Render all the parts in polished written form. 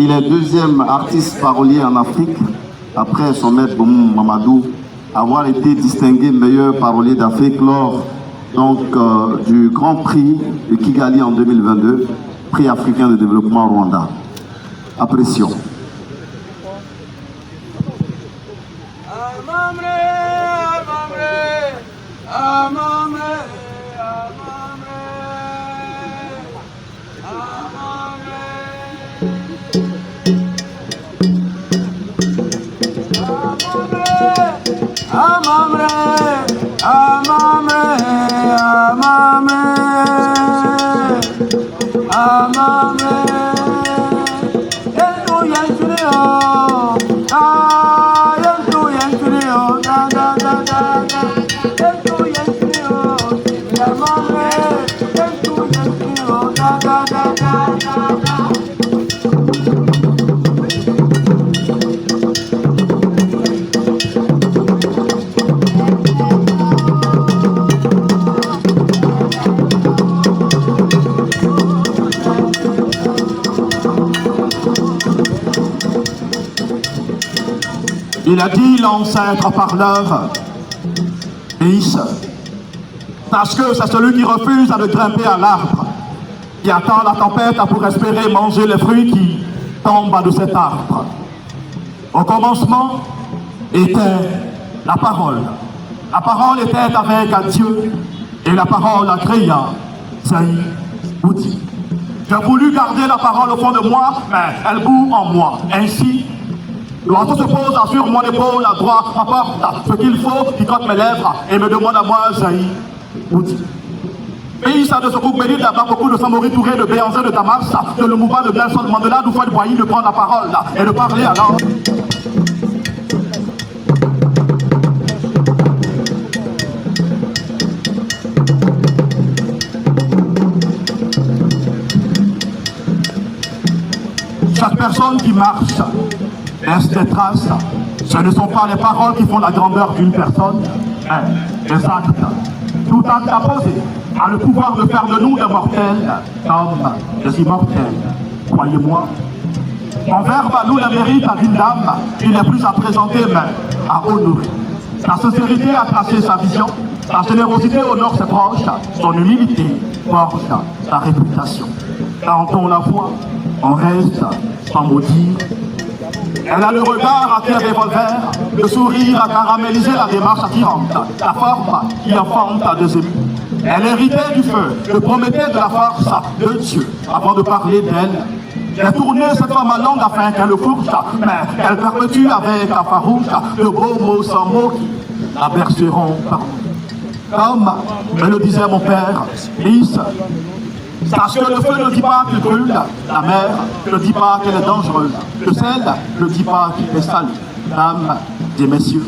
il est deuxième artiste parolier en Afrique, après son maître Boum Mamadou, avoir été distingué meilleur parolier d'Afrique lors du Grand Prix de Kigali en 2022, Prix africain de développement Rwanda. Apprécions. Il a dit l'ancêtre parleur, Fils, sache que c'est celui qui refuse de grimper à l'arbre, qui attend la tempête pour espérer manger les fruits qui tombent de cet arbre. Au commencement était la parole. La parole était avec Dieu et la parole a créé Zaï Boudi. J'ai voulu garder la parole au fond de moi, mais elle bout en moi. Ainsi, le hanteau se pose sur mon épaule à droite, m'apporte ce qu'il faut, qui cote mes lèvres et me demande à moi, Zaï Boudi. Pays ça de ce groupe béni d'avoir beaucoup de Samori Touré, de Béanzé, de Damas, de le mouvement de Nelson Mandela, d'Oufouad Boigny, de prendre la parole et de parler alors. Chaque personne qui marche laisse des traces. Ce ne sont pas les paroles qui font la grandeur d'une personne, mais les actes. Tout acte à poser a le pouvoir de faire de nous des mortels comme des immortels. Croyez-moi, mon verbe a nous le mérite à d'une dame, il n'est plus à présenter mais à honorer. Sa sincérité a tracé sa vision, sa générosité honore ses proches, son humilité porte sa réputation. Quand on la voit, on reste sans mot dire. Elle a le regard à terre revolver, le sourire à caraméliser la démarche attirante, la forme qui enfante des émus. Elle héritait du feu, le promettait de la force de Dieu. Avant de parler d'elle, j'ai tourné cette femme à langue afin qu'elle le fourche, mais qu'elle perpétue avec la farouche de beaux mots sans mots qui la berceront par nous. Comme me le disait mon père, Fils, sache que le feu ne dit pas qu'il brûle, la mer ne dit pas qu'elle est dangereuse, le sel ne dit pas qu'il est salé. Mesdames et messieurs,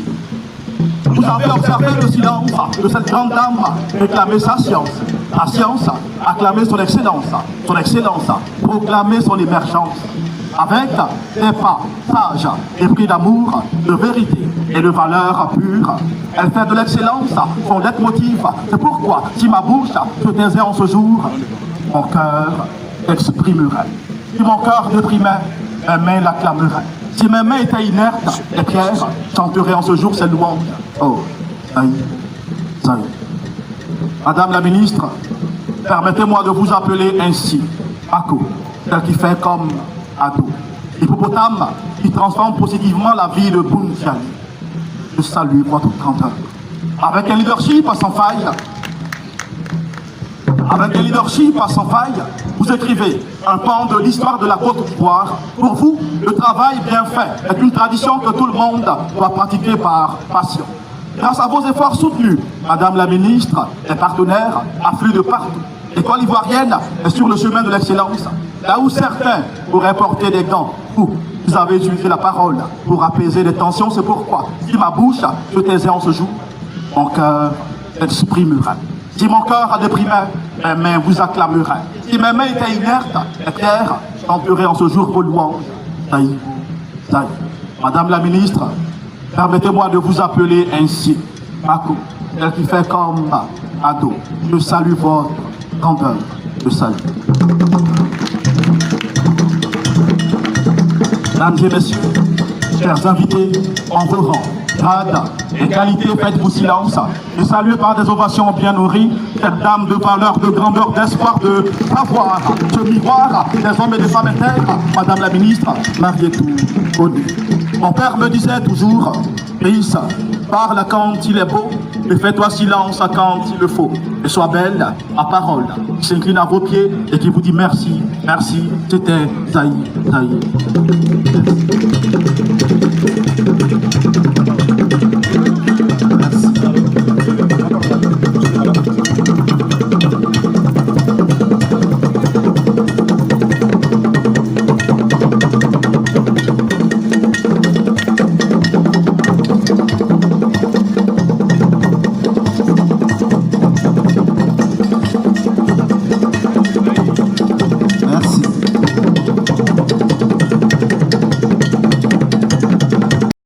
vous avez observé le silence de cette grande dame réclamer sa science acclamer son excellence, proclamer son émergence. Avec des pas sages, épris d'amour, de vérité et de valeurs pures, elle fait de l'excellence son leitmotiv. C'est pourquoi, si ma bouche se taisait en ce jour, mon cœur exprimerait. Si mon cœur déprimait, mes mains l'acclameraient. Si mes mains étaient inertes, les pierres chanteraient en ce jour ses louanges. Oh, Zaï, Zaï. Madame la ministre, permettez-moi de vous appeler ainsi, Ako, tel qui fait comme Ado, hippopotame qui transforme positivement la vie de Boundiali. Je salue votre grandeur. Avec un leadership sans faille, vous écrivez un pan de l'histoire de la Côte d'Ivoire. Pour vous, le travail bien fait est une tradition que tout le monde doit pratiquer par passion. Grâce à vos efforts soutenus, Madame la ministre, les partenaires affluent de partout. L'école ivoirienne est sur le chemin de l'excellence. Là où certains pourraient porter des gants, vous avez utilisé la parole pour apaiser les tensions. C'est pourquoi, si ma bouche se taisait en ce jour, mon cœur exprimerait. Si mon cœur a déprimé, mes mains vous acclameraient. Si mes mains étaient inertes, les terres chanteraient en ce jour vos louanges. Zaï, Zaï. Madame la ministre, permettez-moi de vous appeler ainsi, Mako, tel qui fait comme Ado. Je salue votre grandeur. Je salue. Mesdames et messieurs, chers invités, en vos rangs, grades et qualités, faites-vous silence et saluez par des ovations bien nourries cette dame de valeur, de grandeur, d'espoir, de savoir, ce miroir des hommes et des femmes intègres, Madame la ministre Marietou Bonu. Mon père me disait toujours, fils, parle quand il est beau, mais fais-toi silence quand il le faut. Et sois belle à parole, qui s'incline à vos pieds et qui vous dit merci, merci, c'était Zaï. Merci.